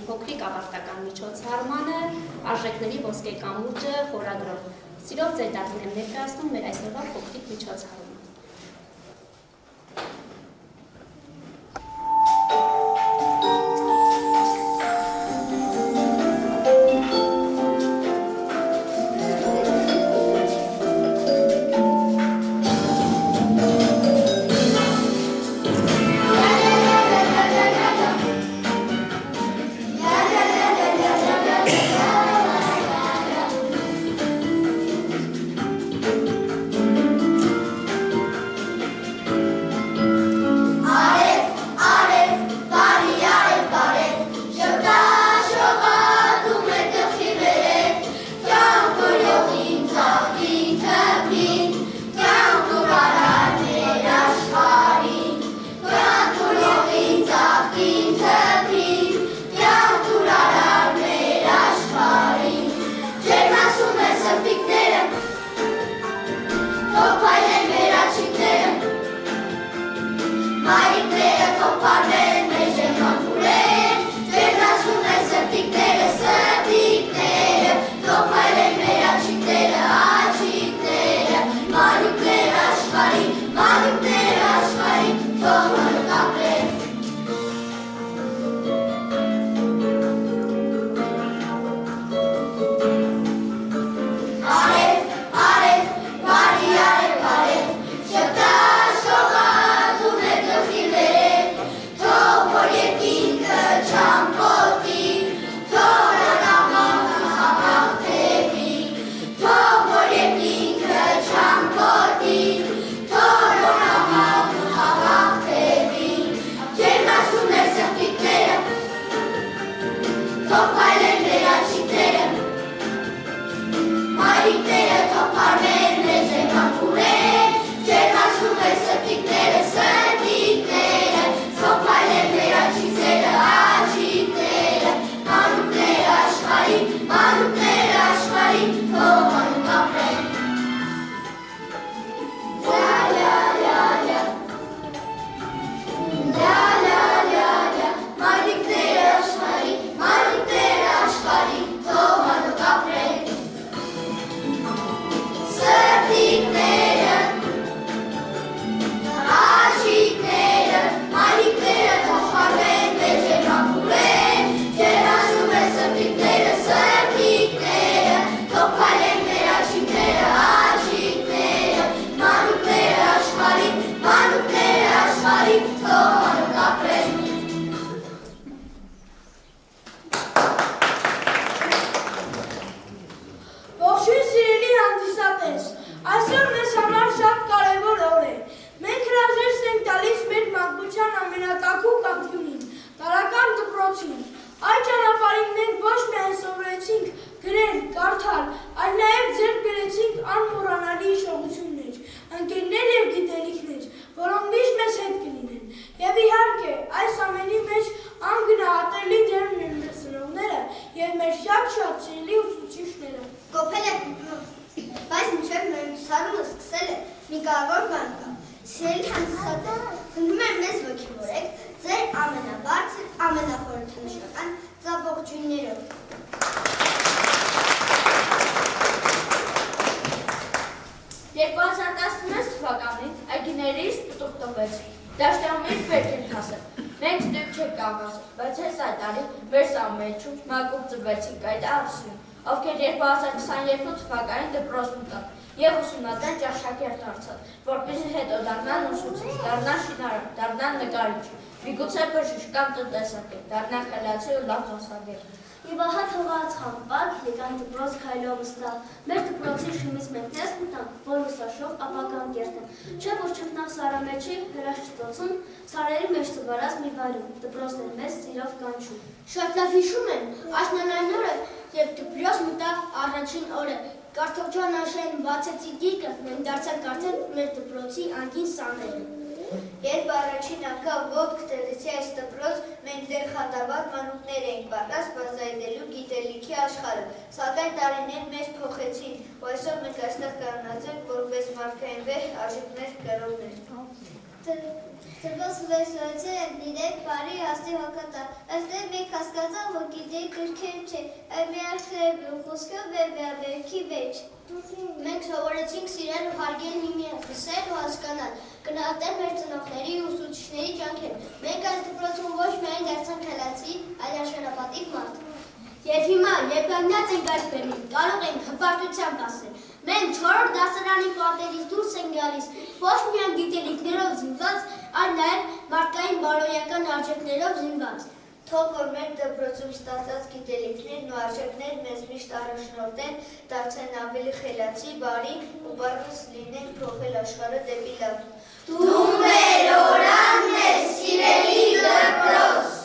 փոքրիկ ավարտական միջոցառմանը արժեքների ոսկե կամուրջը խորագրով։ Սիրով ձեր դատին եմ ներկայացնում մեր այսօրվա փոքրիկ միջոցառումը։ Ովքեր 2022 թվականին դպրոց մտան և ուսումնական ճաշակերտ դարձան, որպեսզի հետո դառնան ուսուցիչ, դառնան շինարար, դառնան նկարիչ, միգուցե բժիշկ կամ տնտեսագետ, դառնան խելացի ու լավ դասագետ։ Եվ ահա թողածխանված եկան դպրոց քայլով ստալ, մեր դպրոցի շիմից մենք ներս մտանք, որ լուսաշող ապագան կերտեն, չէ որ չտնավ սարամեջի հրաշծոցում, սարերի մեջ ծվարած մի վարում, դպրոցն էլ մեզ սիրով կանչում։ Շատ լավ հիշում են, աշնանային օրը և դպրոց մտա առաջին օրը, կարտոֆճան աշեն բացեցի գիրկը, մենք դարձանք արդեն մեր դպրոցի անկին սաները։ Երբ առաջին անգամ ոտք տեղեցի այս դպրոց, մենք դեռ խատավատ մանուկներ էինք պատրաստ բացահայտելու գիտելիքի աշխարհը, սակայն տարիներն մեզ փոխեցին, ու այսօր մենք այստեղ կանգնած ենք որպես մարդկային վեհ արժեքներ կրողներ։ Դպրոց վերսուեցել են դիրեք բարի աստի հոգատար, այստեղ մեկ հասկացան, որ գիտեի գրքեր չէ, այլ մի արխրեբի ու խոսքով վերքի վեճ։ Մենք սովորեցինք սիրել ու հարգել միմյանց, լսել ու հասկանալ, գնահատել մեր ծնողների ու ուսուցիչների ջանքերը։ Մենք այս դպրոցում ոչ միայն դարձանք խելացի, այլ արժանապատիվ մարդ։ Եվ հիմա, երբ կանգնած ենք այս բեմին, կարող ենք հպարտությամբ ասել, մենք 4-րդ դասարանի պատերից դուրս ենք գալիս, ոչ միայն գիտելիքներով զինված, այլ նաև մարդկային բարոյական արժեքներով զինված։ Թող որ մեր դպրոցում ստացած գիտելիքներն ու արժեքներն մեզ միշտ առաջնորդեն, դարձեն ավելի խելացի, բարի ու բառս լինենք փոխել աշխարհը դեպի լավ։ Դու մեր օրանն ես, սիրելի դպրոց։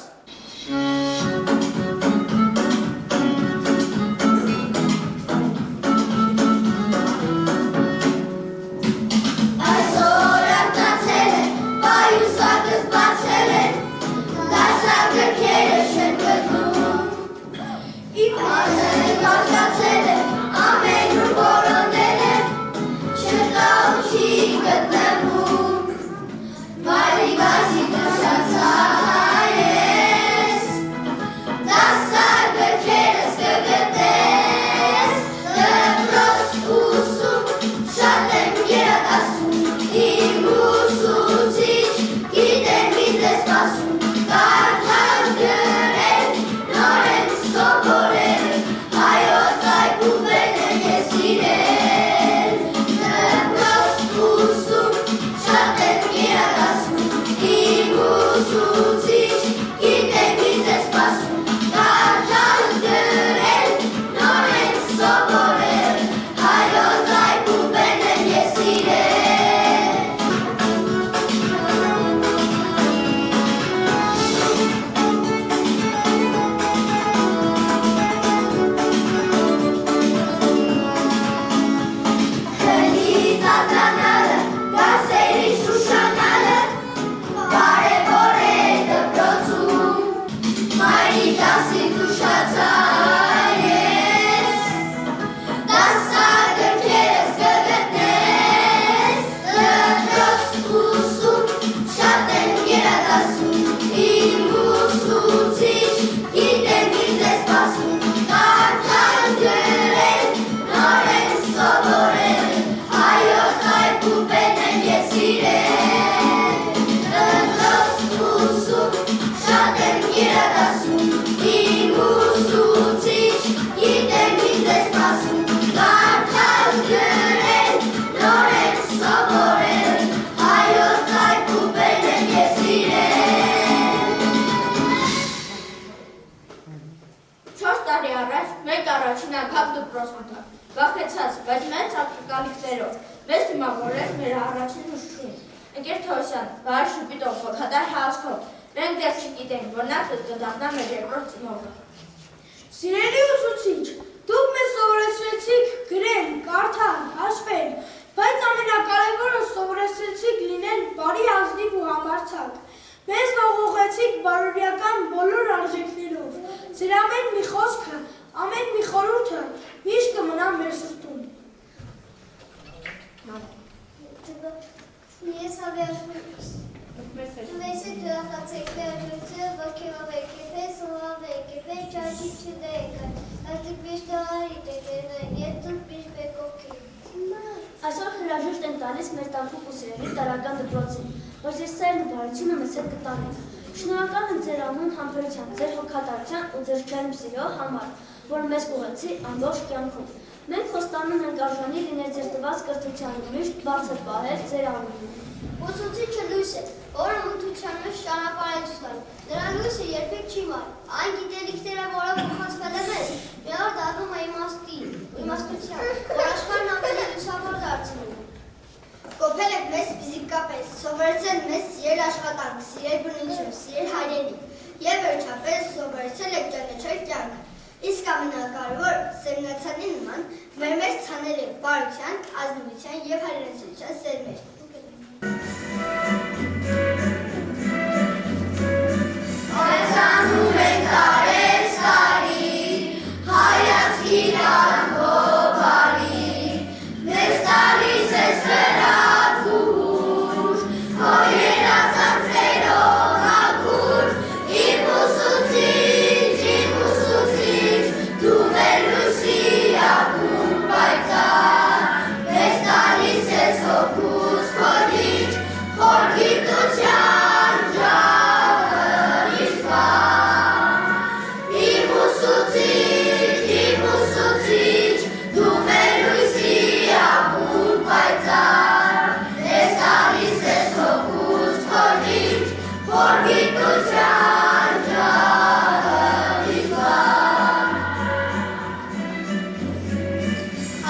առաջին անգամ դպրոց մտանք, վախեցած, բայց մեծ ակնկալիքներով, մեզ դիմավորեց մեր առաջին ուսուցչուհին, Ընկեր Թովսյան, բարի շփիտով, հոգատար հայացքով, մենք դեռ չգիտենք, որ նա կդառնա մեր երկրորդ ծնողը։ Սիրելի ուսուցիչ, դուք մեզ սովորեցրեցիք գրել, կարդալ, հաշվել, բայց ամենակարևորը սովորեցրեցիք լինել բարի ազնիվ ու համարձակ։ Մեզ ողողեցիք բարոյական բոլոր արժեքներով։ Ձեր ամեն մի խոսքը, ամեն մի խորհուրդը միշտ կմնա մեր սրտում։ Ես հավերժում մեզ է դրախացեք վերջոցը, ոգևով եկեպես, հովավ եկեպեր, ճաջի չդեկը, ատիկ միշտ արիտ եկերն, ետ միշտ բեկովքի։ Այսօր հրաժեշտ ենք տալիս մեր տանքուկ ու սիրելի տարական դպրոցին, որ ձեր սերն ու բարությունը մեզ հետ կտանեք։ Շնորհակալ եմ ձեր անուն համբերության, ձեր հոգատարության ու ձեր ջերմ սիրո համար, որ մեզ ուղղեցի ամբողջ կյանքում։ Մենք խոստանում ենք արժանի լինել ձեր տված կրթությանը, միշտ բարձր պահել ձեր անունը։ Ուսուցիչը լույս է, որը մթության մեջ ճանապարհ է ցույց տալու։ Նրա լույսը երբեք չի մար։ Այն գիտելիքները, որը փոխանցվել է մեզ, մի օր դառնում է իմաստության, որ աշխարհն ավելի լուսավոր դարձնում։ Կոփել եք մեզ ֆիզիկապես, սովորեցել մեզ սիրել աշխատանք, սիրել բնություն, սիրել հայրենիք, եւ վերջապես սովորեցել եք ճանաչել կյանքը։ Իսկ ամենակարևոր սերմնացանի նման մեր մեջ ցանել է բարության, ազնվության եւ հայրենասիրության սերմեր։ Անում ենք տարեց տարի, հայացքի բարի, մեզ տալիս ես վերատ ու հուշ,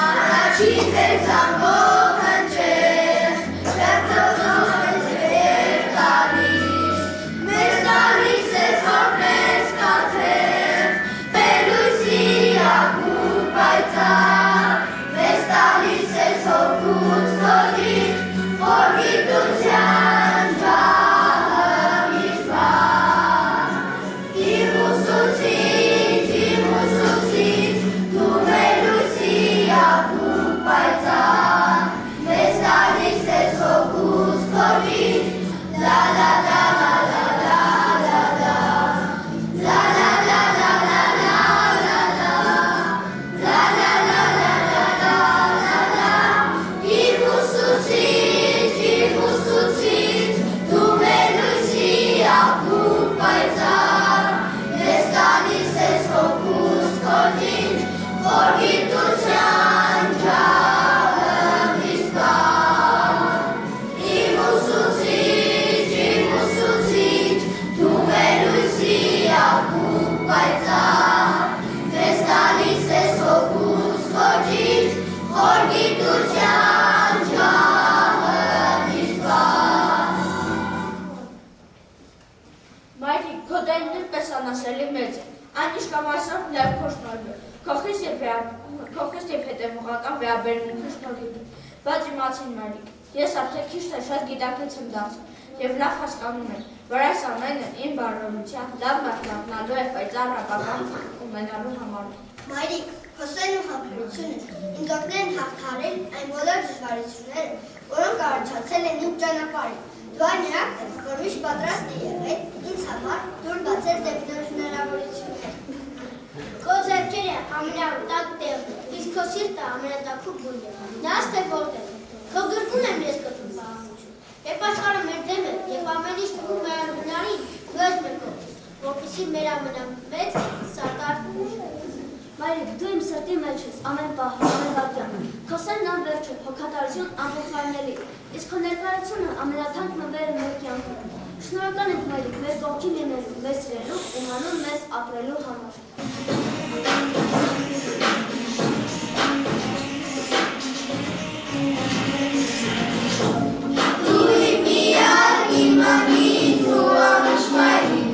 Առաջին հերձանվող հնչեղ, շերտոզով մեզ վեր տալիս, մեզ տալիս է ծորնես կաթեղ, բելույսի ակում պայծառ, մեզ տալիս է հոգուց հոգիտ, հորգիտության ջահը միշվար, իմ ուսուցիչ, դու բելույսի ակում պայծառ, մեզ տալիս ես հոգուց հոգիտ, la la la la la la la la la la la la la la la la la la la իմ ուսուցիչ, դու բելույսի ակում պայծառ, մեզ տալիս ես հոգուց հոգիտ, հորգիտության ջահը միշվար, իմ ուսուցիչ, դու բելույսի ակում պայծառ, մեզ տալիս ես հոգուց հոգիտ, հորգիտության ջահը միշվար։ Մայրիկ, քո դեն նույնպես անասելի մեծ է, այն ինչ կամ այսօր լավ քո շնորհիվ, քո և հետևողական վերաբերմունքի շնորհիվ, բայց իմացին մայրիկ, ես արդեն քիչ թե շատ գիտակից եմ դարձել և լավ հասկանում եմ, որ այս ամենը իմ բարօրության լավ մատնանալու է պայծառ ապագան ունենալու համար։ Մայրիկ, քո սերն ու համբերությունը ինձ օգնել են հաղթահարել այն բոլոր դժվարությունները, որոնք առաջացել են իմ ճանապարհին։ Դու այն երակն ես, որ միշտ պատրաստ է եղել ինձ համար դուր բացել դեպի նոր հնարավորություններ։ Քո ձեռքերը ամենատակ տեղն է, իսկ քո սիրտը ամենատաքու բույնը։ Նայած թե որտեղ է, քո գրկում եմ ես կտրում պահանջում։ Երբ աշխարհը մեր դեմ է, երբ ամեն ինչ թվում է անհնարին, դու ես մեր կողքին, որպեսզի մեր ամենամեծ սարդարն ուժը։ Մայրիկ, դու իմ սրտի մեջ ես, ամեն պահ, ամեն վայրկյան։ Քո սերն անվերջ է, հոգատարություն անփոխարինելի, իսկ քո ներկայությունը ամենաթանկ նվերը մեր կյանքում։ Շնորհակալ ենք մայրիկ, մեր կողքին լինելու, մեզ սիրելու ու հանուն մեզ ապրելու համար։ Դու իմ միակ, իմ անիտ ու ամիշ մայրիկ,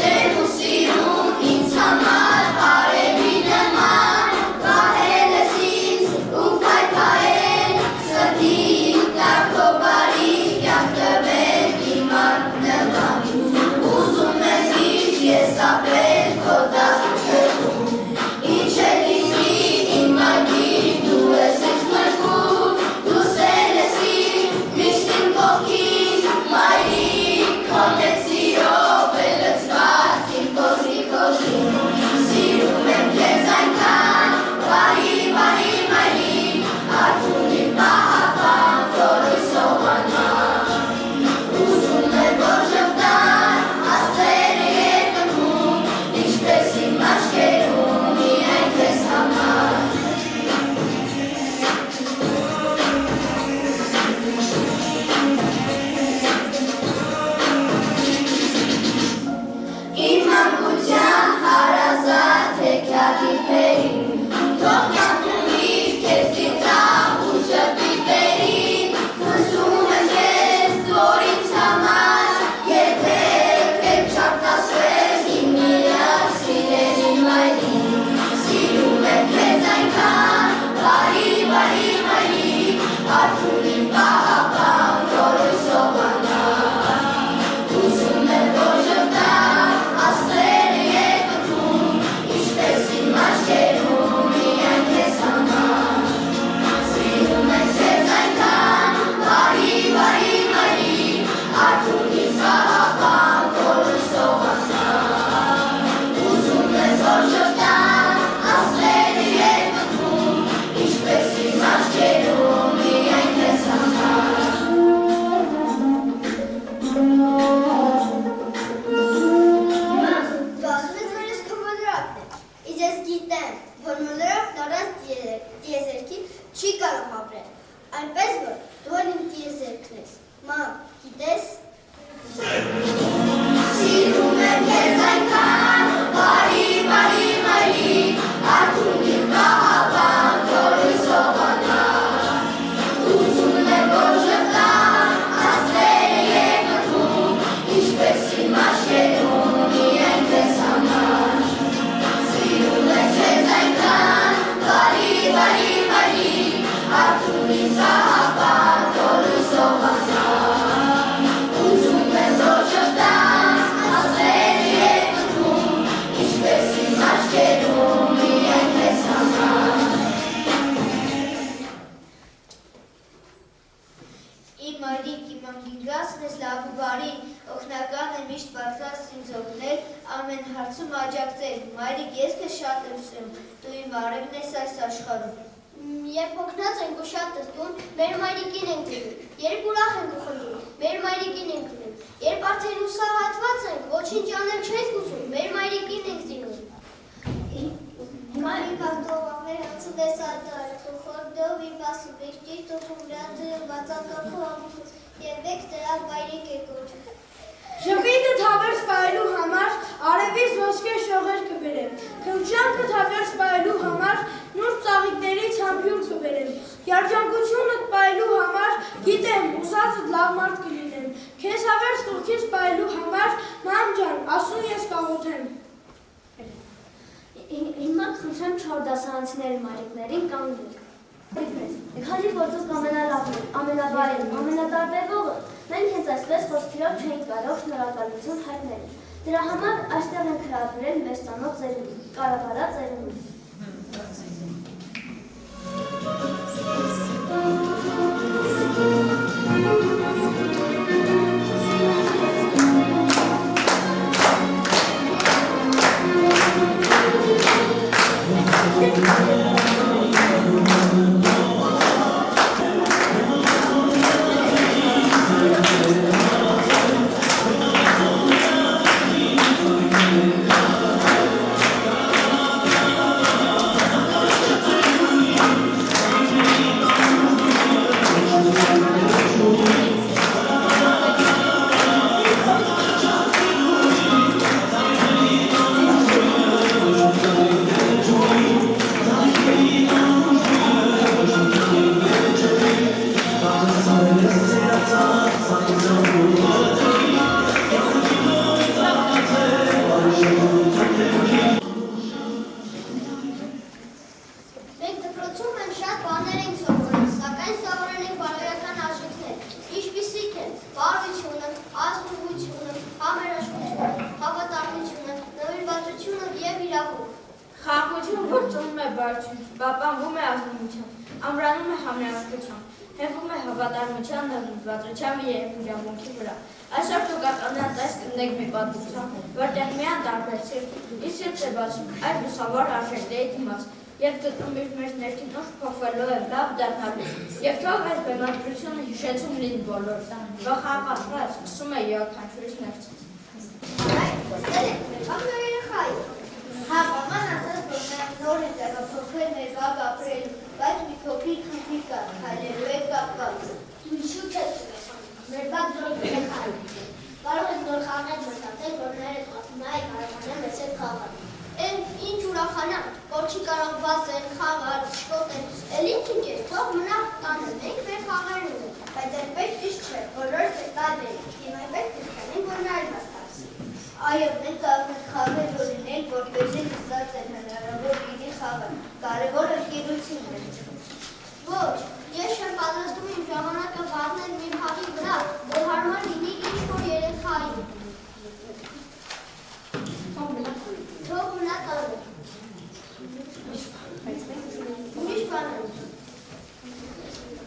ջերմ ու սիրուն ինձ համար արևի նման, պահել ես ինձ ու փայփայել, սրտի տակ քո բարի կյանք տվել իմ աննման, ուզում եմ միշտ ես ապրել քո դաշտերում, ինչ է լինի իմ մայրիկ, դու ես ինձ մրգում, դու սեր ես իմ, միշտ իմ կողքին, մայրիկ, քո մեծ սիրով է լցված իմ կողքին, սիրում եմ քեզ այնքան, բարի մայրիկ, արթուն իմ պահապան, կորույսով անման, ուզում եմ որ ժպտան, աստղերը երկնքում, ինչպես իմ աչքերում, միայն քեզ համար։ Իմ մանկության հարազատ հեքիաթի պերին, թող կյանքում միշտ քեզ դիցավ ու ժպիտերին, հուզում եմ քեզ դու ինձ համար, երբեք էլ չարտասվես իմ միակ սիրելի մայրիկ, սիրում եմ քեզ այնքան, բարի մայրիկ, արթուն իմ պահապան, կորույսով անման, ուզում եմ որ ժպտան, աստղերը երկնքում, ինչպես իմ աչքերում, միայն քեզ համար, սիրում եմ քեզ այնքան, բարի մայրիկ, արթուն իմ պահապան, կորույսով անման, ուզում եմ որ ժպտան, աստղերը երկնքում, ինչպես իմ աչքերում, միայն քեզ համար։ Դու ասում ես, որ ես քո մոլորակն եմ, իսկ ես գիտեմ, որ մոլորակն առանց տիեզերքի չի կարող ապրել, այնպես որ դու էլ իմ տիեզերքն ես, մամ, գիտես։ Սիրում եմ քեզ այնքան, բարի մայրիկ, արթուն իմ պահապան, կորույսով Իմ մայրիկ, իմ անգինգասն ես լավ ու բարի, օգնական է միշտ պատրաստ ինձ օգնել, ամեն հարցում աջակցել, մայրիկ ես քեզ շատ եմ սիրում, դու իմ արևն ես այս աշխարհում։ Երբ օգնած ենք ու շատ զգում, մեր մայրիկին ենք դիմում, երբ ուրախ ենք ու խնդրում, մեր մայրիկին ենք դիմում, երբ արդեն հուսահատված ենք, ոչինչ անել չենք ուզում, մեր մայրիկին ենք դիմում։ Mari Pavlova hansı desadar, tuxordo vipası bekçi toxumradı, vatakapu yevek dra bayrik ekut. Ժպիտը թավեր սպայելու համար արևից ոսկե շողեր կբերեմ, քնջանքը թավեր սպայելու համար նուրբ ծաղիկներից համբյուր կբերեմ, երջանկությունդ պայելու համար գիտեմ, ուսածդ լավ մարդ կլինեմ, քեզ հավեր ստուղքի սպայելու համար ման ջան, ասում ես կաղոթեմ։ Հիմա խնդրեմ 4 դասարանցիների մայրիկներին կանգնել։ Քանի որ դուք ամենալավն եք, ամենաբարին, ամենատարբերվողը, մենք հենց այսպես խոսքերով չենք կարող շնորհակալություն հայտնել։ Դրա համար այստեղ ենք հրավիրել մեր ծանոթ ծերունին, կառավարած ծերունին։ Խաղաղություն գործում է բարդություն, պահպանվում է ազնվությամբ, ամրանում է համերաշխությամբ, հենվում է հավատարմության, նվիրվածության և իրավունքի վրա։ Այսօր դուք ականատես կլինեք մի պատմության, որտեղ միայն տարբեր սիրտ, իսկ սիրտ է բացում այդ լուսավոր արժեքների դիմաց, և գտնում իր մեր ներքին ուժ փոխվելու է լավ դառնալու, և թող այս բեմադրությունը հիշեցում լինի բոլորս, որ խաղաղապահը սկսում է յուրաքանչյուրից ներքից։ Մաման ասաց, որ նրանք նոր են տեղափոխվել մեր վաղ ապրելու, բայց մի փոքրիկ խնդիր կա, քայլելու է կապված։ Դու ինչու չես ուսանում, մեր բակ նոր քայլել։ Կարող եք նոր խաղեր մտածել, որ նայեք նայեք կարողանա մեզ հետ խաղալ։ Ինչ ուրախանամ, որ չի կարող վազել, խաղալ, շփոթել, էլ ինչ է, թող մնա տանը, մենք մեր խաղերն ունենք, Բայց այդպես ճիշտ չէ, բոլորս է տարբեր ենք, իմ այդպես կրկնենք, որ նա այլ հաստատվի։ Այո, մենք կարող ենք խաղեր օրինել, որպեսզի հստակ են հնարավոր լինի խաղալ, կարևորը գիտությունն է։ Ոչ, ես չեմ պատրաստում իմ ժամանակը վառնել մի խաղի վրա, որ հարմար լինի ինչ-որ երեխայի։ Թող մնա տանը։ Ուրիշ բան եմ։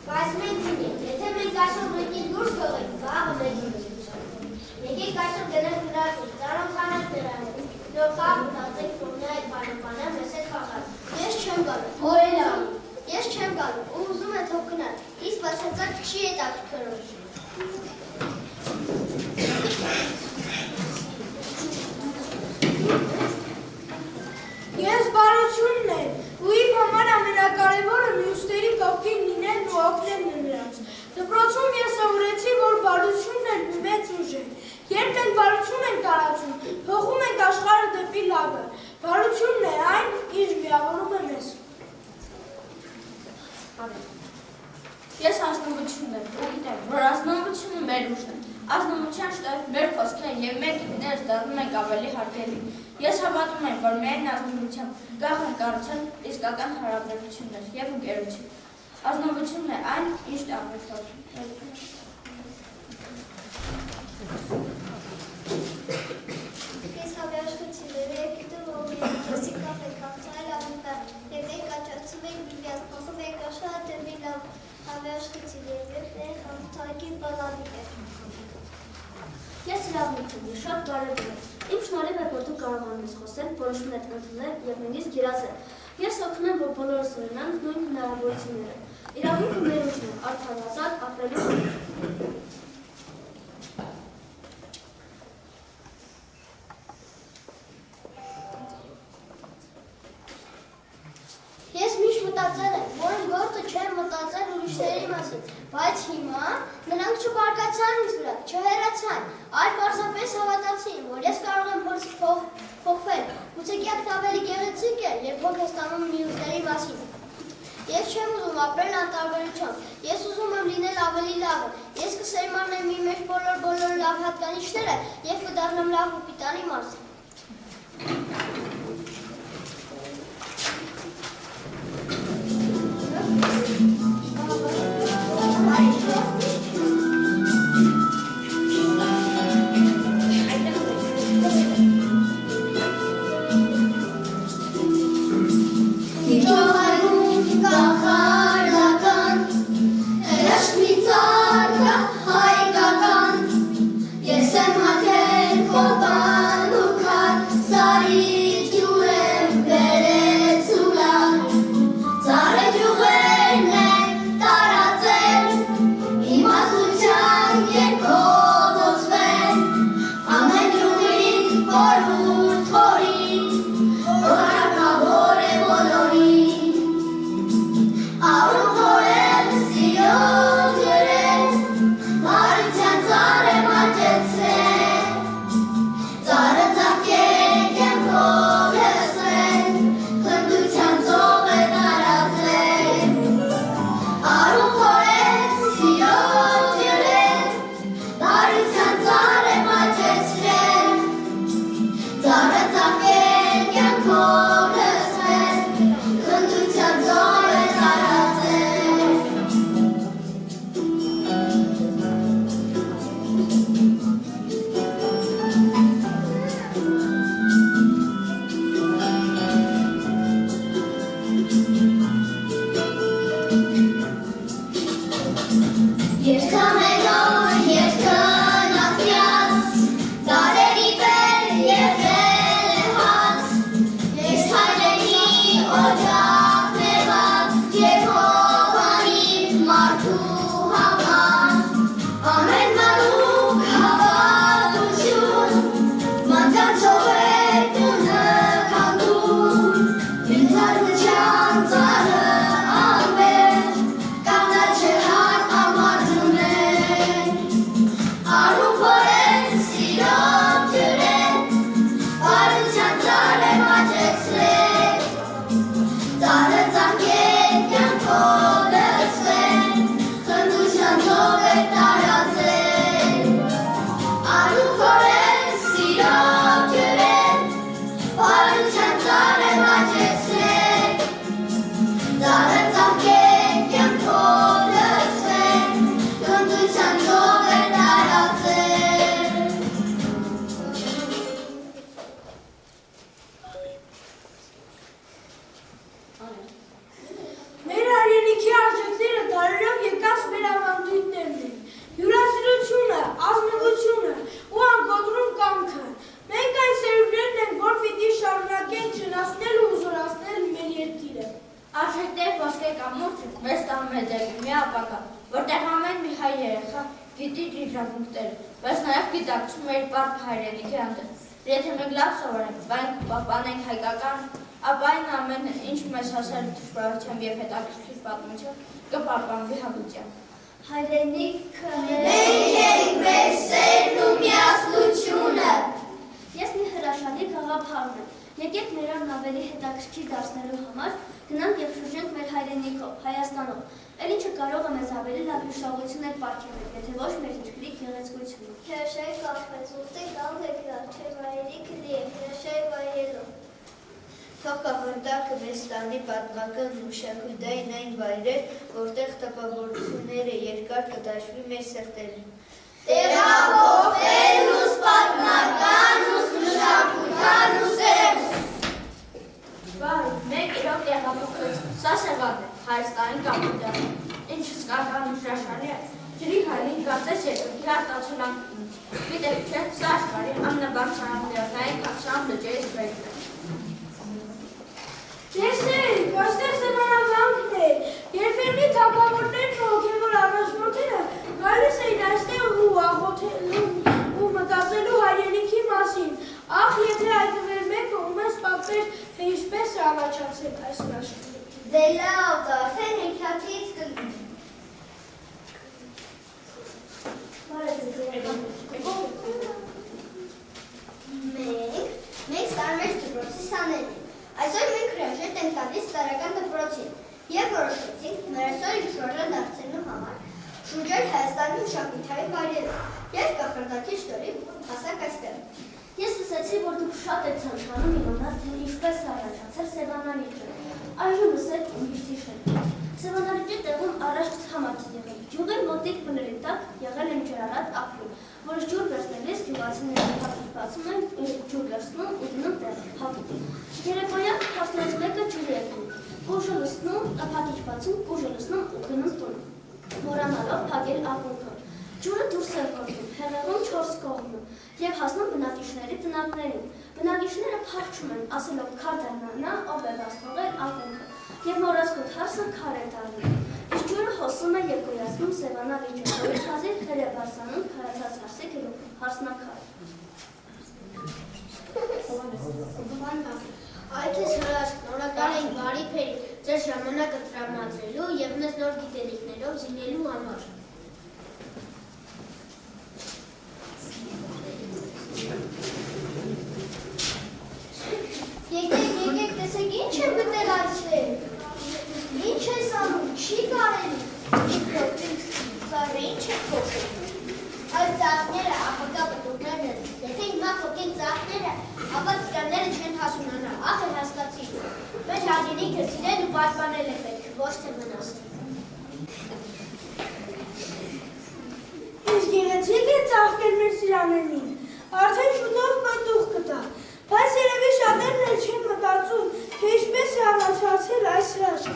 Բայց մենք ունենք, եթե մենք այսօր մեկին դուրս թողենք, վաղը մեզ ունենք։ Եկեք այսօր գնանք գրակին, ծանոթանանք նրանով, նոր խաղ մտածենք, որ նա այդ բանապանը մեզ հետ խաղալ։ Ես չեմ գալու, օրելա, ես չեմ գալու, ու ուզում է թող գնալ, իսկ բացարձակ չի հետաքրքրում։ Ես բարությունն եմ, ու իմ համար ամենակարևորը մյուսների կողքին լինելն ու օգնելն է նրանց։ Դպրոցում ես սովորեցի, որ բարությունն էլ մի մեծ ուժ է։ Երբ մենք բարություն ենք տարածում, փոխում ենք աշխարհը դեպի լավը։ Բարությունն է այն, ինչ միավորում է մեզ։ Ես ազնվությունն եմ, ու գիտեմ, որ ազնվությունը մեր ուժն է։ Ազնվության շտավ մեր խոսքերը և մեր դեպքերս դառնում ենք ավելի հարգելի։ Ես հավատում եմ, որ միայն ազնվությամբ կարող են կառուցել իսկական հարաբերություններ և ընկերություն։ Ազնվությունն է այն, ինչ տարբերություն։ Ես հավերժություններ եք դու, որ ես կապ եք ապցնել ամենտար, և մենք աճացում ենք միմյանց, փոխում ենք աշխարհը դեպի լավ, Ավեաշկիցի երկրի խաղթակի բալավի էր։ Ես իրավունք ունի, շատ կարևոր է։ Իմ շնորհիվ է, որ դու կարողանում ես խոսել, որոշումներ ընդունել եւ նույնիսկ երազել։ Ես օգնում եմ, որ բոլորս ունենանք նույն հնարավորությունները։ Իրավունքը մեր ուժն է, արդար ազատ ապրելու համար։ Ես միշտ մտածել եմ, որ գործը չեմ մտածել ուրիշների մասին, բայց հիմա նրանք չբարկացան ինձ վրա, չհեռացան, այլ պարզապես հավատացին, որ ես կարող եմ փոխվել, գուցե կյանքն ավելի գեղեցիկ է, երբ հոգ ես տանում մյուսների մասին։ Ես չեմ ուզում ապրել անտարբերությամբ, ես ուզում եմ լինել ավելի լավը, ես կսերմանեմ իմ մեջ բոլոր լավ հատկանիշները և կդառնամ լավ ու պիտանի մարդ։ Հայրենիքը մենք ենք մեր սերն ու միասնությունը։ Ես մի հրաշալի գաղափար ունեմ։ Եկեք նրան ավելի հետաքրքիր դարձնելու համար գնանք եւ շրջենք մեր հայրենիքով, Հայաստանով։ Էլ ինչը կարող է մեզ ավելի լավ հիշողություններ պարգևել, եթե ոչ մեր երկրի գեղեցկությունը։ Հրաշայի կախվեց, ուստի գալ դեպի չէ հայրենիքը լի է հրաշայի վայրելով։ Թող կախորդակը մեզ տանի պատմական մշակութային այն վայրեր, որտեղ տպավորությունները երկար կդաշվի մեր սրտերին։ Տեղափոխելուս պատմականուս մշակութան ու սերս։ Վայ, մեկ իրոք տեղափոխվեց, սա Սևան է, Հայաստանի կապիտալ։ Ինչս սկալկանի շաշանի է, ջրի հալին կարծես երկրքի արտացուլանքին։ Գիտեք չէ, սա աշխարհի ամենաբարձրահասակային կապշան լճերից մեկն է։ Տեսեք, այստեղ սեմանավանքն է, երբեմնի թագավորներն ու հոգևոր առաջնորդները գալիս էին այստեղ ու աղոթելու ու մտածելու հայրենիքի մասին։ Ախ, եթե այդտեղ մեկը ում ես պատմեր, թե ինչպես է առաջացել այս հրաշքները։ Դե լավ, արդեն հեքիաթից կգնի։ Մենք Սարմեջ դպրոցի սաներն ենք։ Այսօր մենք հրաժեշտ ենք տալիս տարական դպրոցին և որոշեցինք մեր այսօր իր շորժը դարձնելու համար շուրջեր Հայաստանի մշակութային վայրերով և կախարդակի շտորի հասակ այստեղ։ Ես լսեցի, որ դուք շատ եք ցանկանում իմանալ, թե ինչպես է առաջացել Սևանալիճը։ Այժմ լսեք իմ հիշտիշները։ Սևանալիճի տեղում առաջ ցամաք է եղել։ Գյուղի մոտիկ բների տակ եղել են ջրառատ ափի, որը ջուր վերցնելիս գյուղացիները հապուտ բացում են, ջուր վերցնում ու դնում տեղ հապուտ։ Երեկոյան հասնած մեկը ջուր է դնում, կուժը լցնում, փաթիչ բացում, կուժը լցնում ու գնում տուն։ Մոռանալով փակել ակունքը։ Ջուրը դուրս է գործում, հեղեղում 4 կողմը և հասնում բնակիչների տնակներին։ Բնակիչները փախչում են, ասելով քար դառնա, ով է վաստողել ակունքը, և մոռացկոտ հարսը քար է դառնում։ Իսկ ջուրը հոսում է և գոյացնում Սևանալիճը, որից հազիվ քեր է բարձրանում քարացած հարսի գլուխը, հարսնակարը։ Այդ ես հրաշք, նորակալ ենք բարի փերի, ձեր ժամանակը տրամադրելու և մեզ նոր գիտելիքներով զինելու համար։ Եկեք, տեսեք ինչ է գտել այստեղ։ Ինչ ես անում, չի կարելի։ Սարը ինչ է փոխել։ Այս ծաղները ապակա պտուկներն են, եթե հիմա փոխեն ծաղները, ապա ծիրանները չեն հասունանա, ախ է հասկացի։ Մեր հայրենիքը սիրել ու պաշտպանել է պետք, ոչ թե վնասել։ Իսկ գեղեցիկ է ծաղկել մեր ծիրաներին, արդեն շուտով պտուղ կտա, բայց երևի շատերն էլ չեն մտածում, թե ինչպես է առաջացել այս հրաշքը։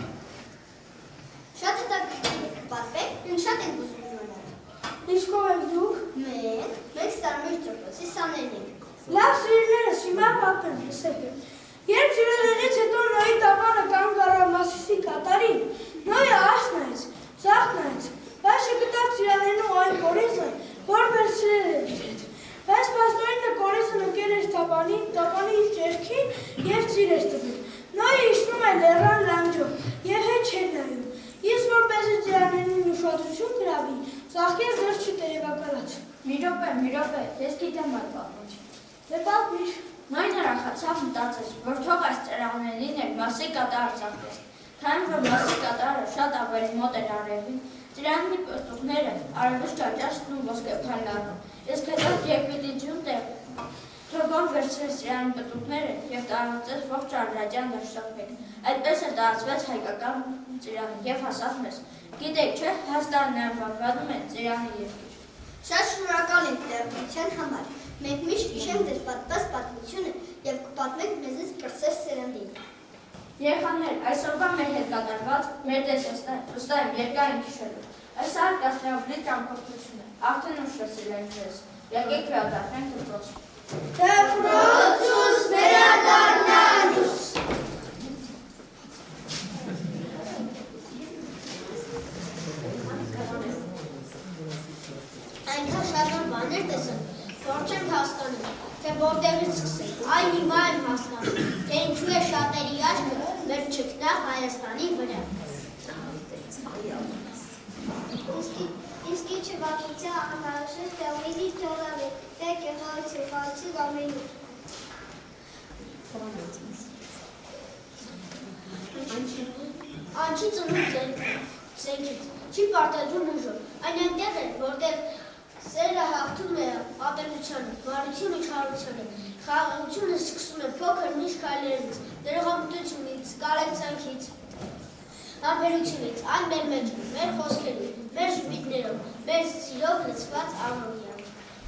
Շատ հետաքրքիր է, պատմեք, մենք շատ ենք ուզում իմանալ։ Ինչքով եք դուք։ Մենք Սարմեջ դպրոցի սաներն ենք։ Լավ սիրելիներս, հիմա պատմեմ, լսեք։ Երբ ջրելեղից հետո Նոյի տապանը կանգ առավ Մասիսի կատարին, Նոյը աջ նայեց, ձախ նայեց, բայց չգտավ ծիրաներն ու այն կորիզը, որ վերցրել էր իր հետ։ Բայց պաստորինը կորիզը նկել էր տապանին, տապանի իր ճեղքին և ծիր էր տվել։ Նոյը իջնում է լեռան լանջով և հետ չէր նայում։ Իսկ որպեսզի ծիրաներին ուշադրություն գրավի, ծաղկեց զրճի տերևակալած։ Մի րոպե, ես գիտեմ այդ պատմությունը։ Դե պատմիր։ Նոյն ուրախացավ մտածեց, որ թող այս ծիրաներին էլ Մասի կատարը ծաղկեց, քանի որ Մասի կատարը շատ ավելի մոտ էր արևին, ծիրանի պտուղները արևից ճաճացն ու ոսկեփայլ լառնում, իսկ հետո երբ պիտի ջուն տեղի, Թորգոն վերցրեց ծիրանի պտուղները և տարածեց ողջ Ադրբեջան դաշտապետին, այդպես էլ տարածվեց հայկական ծիրանը և հասավ մեզ։ Գիտեք չէ, Հայաստանն անվանվում է ծիրանի երկիր։ Շատ շնորհակալ ենք տեղեկության համար։ Մենք միշտ հիշենք ձեր պատմած պատմությունը և կպատմենք մեզնից կրտսեր սերնդին։ Երեխաներ, այսօրվա մեր հետ կատարված մեր տեսոստը վստահ եմ երկար ենք հիշելու։ Այս արկասնավլի ճամփորդությունը արդեն ուշ է սիրել ձեզ։ Եկեք վերադառնանք դպրոցին։ Դպրոցուց վերադառնանք։ Այնքան շատ նոր բաներ տեսան, որ չեմ հասկանում, թե որտեղից սկսենք։ Այ հիմա եմ հասկանում, թե ինչու է շատերի աչքը մեր չքնաղ Հայաստանի վրա։ Իսկ ինչը վարչության անհրաժեշտ տեղի թողավ է, թե գեղեցիկ ամենուր։ Անչի ծնուն զենքից, չի պարտադրում ուժը, այն այնտեղ է, որտեղ սերը հաղթում է ատելությանը, բարությունը չարությանը, խաղաղությունը սկսում է փոքր միշ քայլերից, դերողամտությունից, կարեկցանքից, համբերությունից, այն մեր մեջ է, մեր խոսքերում, մեր ժպիտներով, մեր սիրով լցված առօրյա։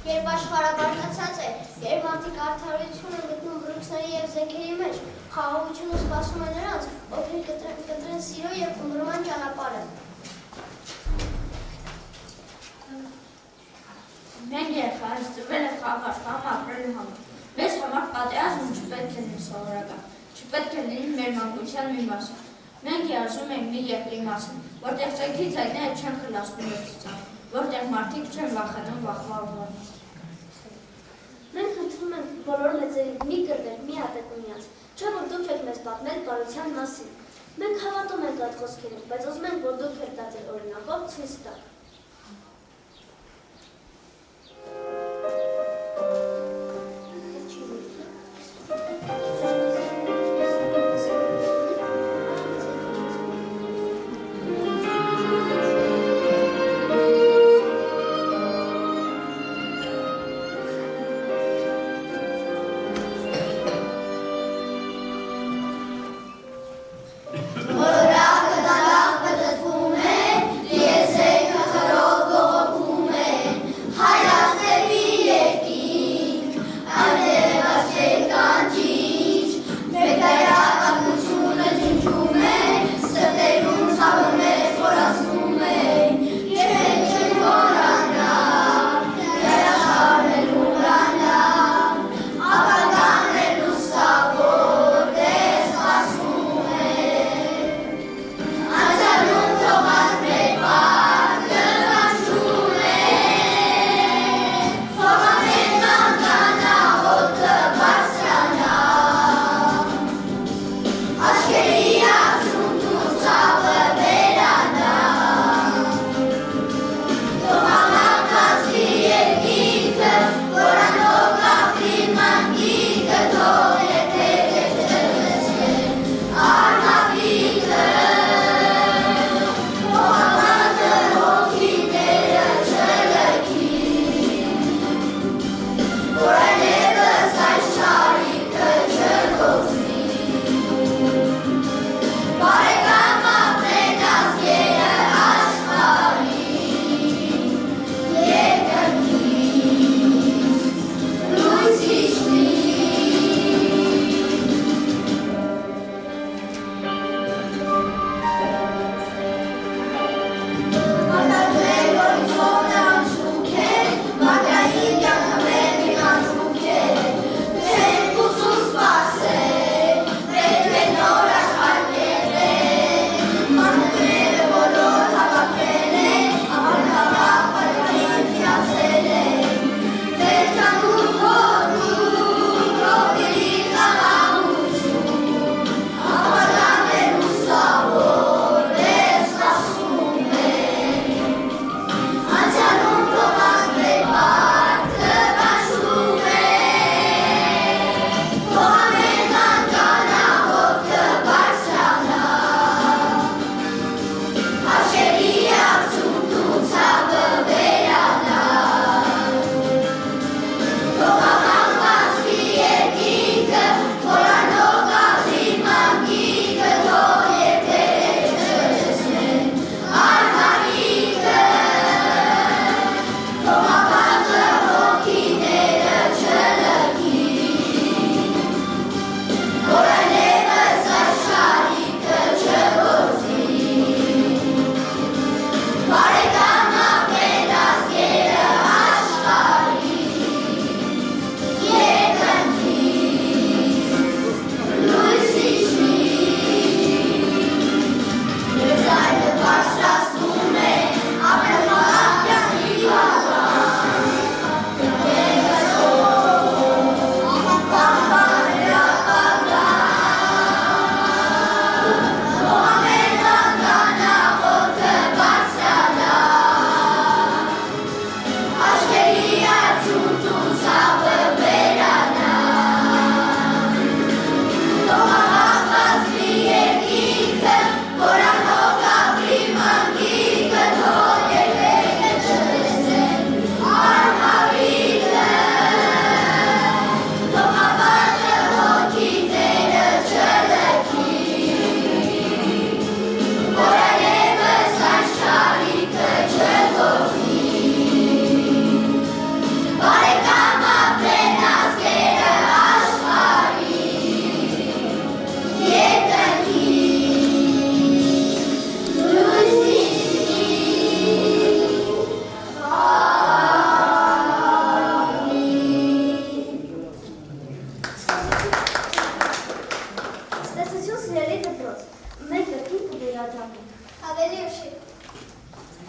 Երբ աշխարհաբարձրացած է, երբ մարդիկ արդարություն են գտնում բռունցքների և զենքերի մեջ, խաղաղությունը սպասում է նրանց, ովքեր կտրեն սիրո և ըմբռնման ճանապարհը։ Մենք երեխաներից ծնվել ենք խաղար, կամ ապրելու համար։ Մեզ համար պատերազմը չպետք է լինի սովորական, չպետք է լինի մեր մանկության մի մասը։ Մենք երազում ենք մի երկրի մասին, որտեղ ցանկի ցայտները չեն խլացնում մեր ցած, որտեղ մարդիկ չեն վախենում վախվալուց։ Մենք խնդրում ենք բոլոր մեծերին մի կրվել, մի հատեք միմյանց, չէ՞ որ դուք եք մեզ պատմել բարության մասին։ Մենք հավատում ենք այդ խոսքերին, բայց ուզում ենք, որ դուք եք դա ձեր օրինակով ցույց տաք։ Որակը դարախ պտտվում է, ես եք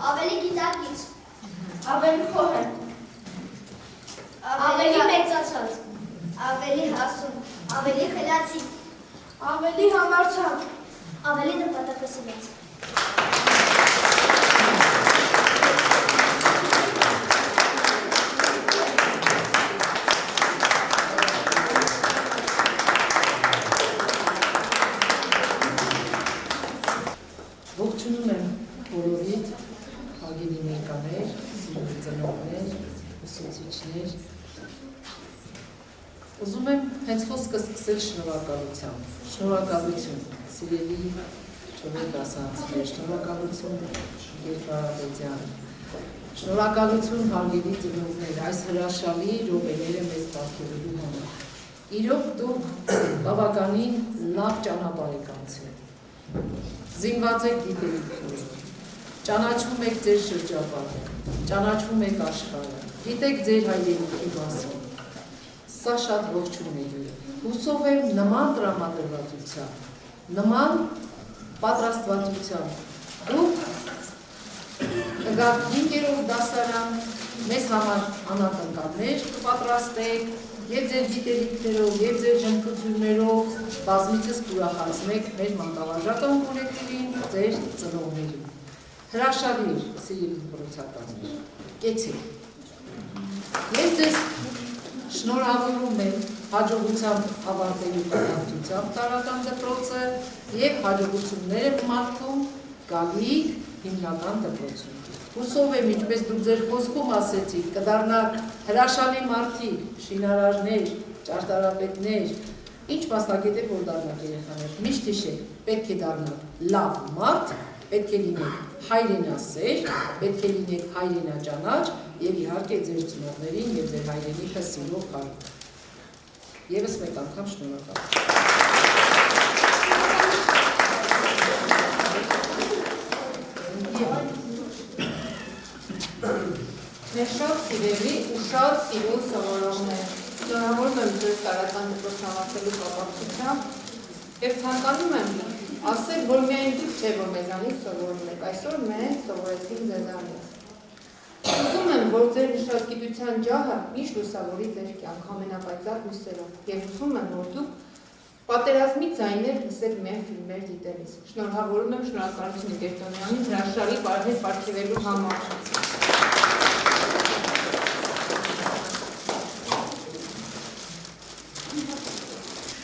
Ավելի գիտակից, Ավելի խորը, Ավելի մեծացած, ավելի հասուն, ավելի խելացի, Ավելի համարձակ, ավելի նպատակասիրած, Ողջունում եմ բոլորիդ, հարգելի ներկաներ, սիրելի ծնողներ, ուսուցիչներ։ Ուզում եմ հենց խոսքը սկսել շնորհակալությամբ։ Շնորհակալություն, սիրելի ջոմե դասարանցիներ, շնորհակալություն Գերվարապետյան։ Շնորհակալություն հարգելի ծնողներ, այս հրաշալի րոպեները մեզ պարգևելու համար։ Իրոք դուք բավականին լավ ճանապարհ եք անցել։ Զինված եք գիտելիքներով, ճանաչում եք ձեր շրջապատը, ճանաչում եք աշխարհը, գիտեք ձեր հայրենիքի մասին։ Սա շատ ողջունել է։ Հուսով եմ նման տրամադրվածությամբ, նման պատրաստվածությամբ դուք կգաք 5-րդ դասարան, մեզ համար անակնկալներ կպատրաստեք, և ձեր գիտելիքներով, և ձեր հմտություններով բազմիցս կուրախացնեք մեր մանկավարժական կոլեկտիվին, ձեր ծնողներին։ Հրաշալի էր, սիրելի դպրոցականներ, կեցեք։ Ես ձեզ շնորհավորում եմ հաջողությամբ ավարտելու կապակցությամբ տարական դպրոցը և հաջողություններ եմ մաղթում գալիք հիմնական դպրոցում։ Հուսով եմ, ինչպես դուք ձեր խոսքում ասեցիք, կդառնաք հրաշալի մարդիկ, շինարարներ, ճարտարապետներ, ինչ մասնագետ որ դառնաք երեխաներ, միշտ հիշեք, պետք է դառնաք լավ մարդ, պետք է լինեք հայրենասեր, պետք է լինեք հայրենաճանաչ և իհարկե ձեր ծնողներին և ձեր հայրենիքը սիրող հայր։ Եվս մեկ անգամ շնորհակալություն։ Մեր շատ սիրելի ու շատ սիրուն սովորողներ, շնորհավորում եմ ձեզ տարական դպրոց համակարգելու կապակցությամբ և ցանկանում եմ ասել, որ միայն դուք չէ, որ մեզանից սովորում եք, այսօր մենք սովորեցինք ձեզանից։ Ուզում եմ, որ ձեր ուշադրության ջահը միշտ լուսավորի ձեր կյանք ամենապայծառ լույսերով և ուզում եմ, որ դուք պատերազմի ձայներ լսեք մեր ֆիլմեր դիտելիս։ Շնորհավորում եմ, շնորհակալություն Գերտոնյանին հրաշալի պարգև պարգևելու համար։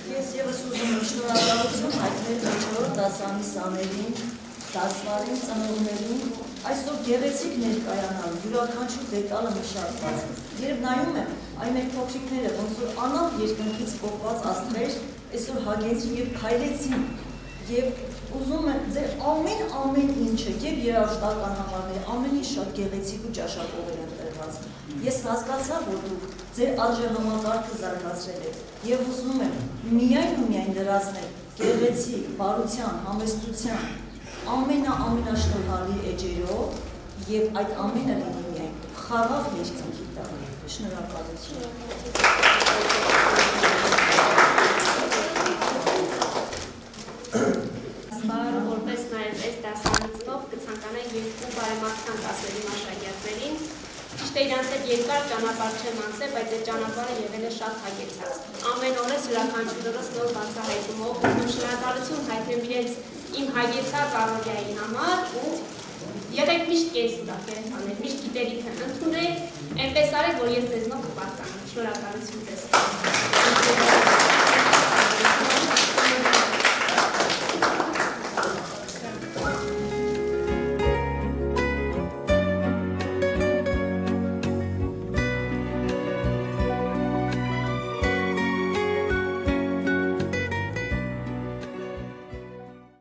Ես ևս ուզում եմ շնորհակալություն հայտնել 4-րդ դասարանի սաներին, դասվարին, ծնողներին, այսօր գեղեցիկ ներկայանալ, յուրաքանչյուր դետալը մշակված։ Երբ նայում եմ, այն մեր փոքրիկները, ոնց որ անավ երկնքից պոկված աստղեր, այսօր հագեցին և փայլեցին, և ուզում եմ ձեր ամեն ինչը, և երաժշտական համարները, ամեն ինչ շատ գեղեցիկ ու ճաշակով են ընտրված։ Ես հասկացա, որ դուք ձեր արժեհամակարգը զարգացրել եք, և ուզում եմ միայն ու միայն դրացնել գեղեցիկ, բարության, համեստության, ամենաշնորհալի էջերով և այդ ամենը լինի միայն խաղաղ երկնքի տակ։ Շնորհակալություն։ Սպարը որպես նաև այս դասարանցնով կցանկանայի երկու բարեմաղթանք ասելու աշակերտներին։ Ճիշտ է իրանց հետ երկար ճանապարհ չեմ անցել, բայց այդ ճանապարհը եղել է շատ հագեցած։ Ամեն օրս յուրաքանչյուրս նոր բացահայտումով ուզում շնորհակալություն հայտնեմ իրենց իմ հագեցած առօրյայի համար ու եղեք միշտ կենսուրախ երեխաներ, միշտ գիտելիքը ընդունեք, այնպես արեք, որ ես ձեզնով կպատկանեմ։ Շնորհակալություն ձեզ։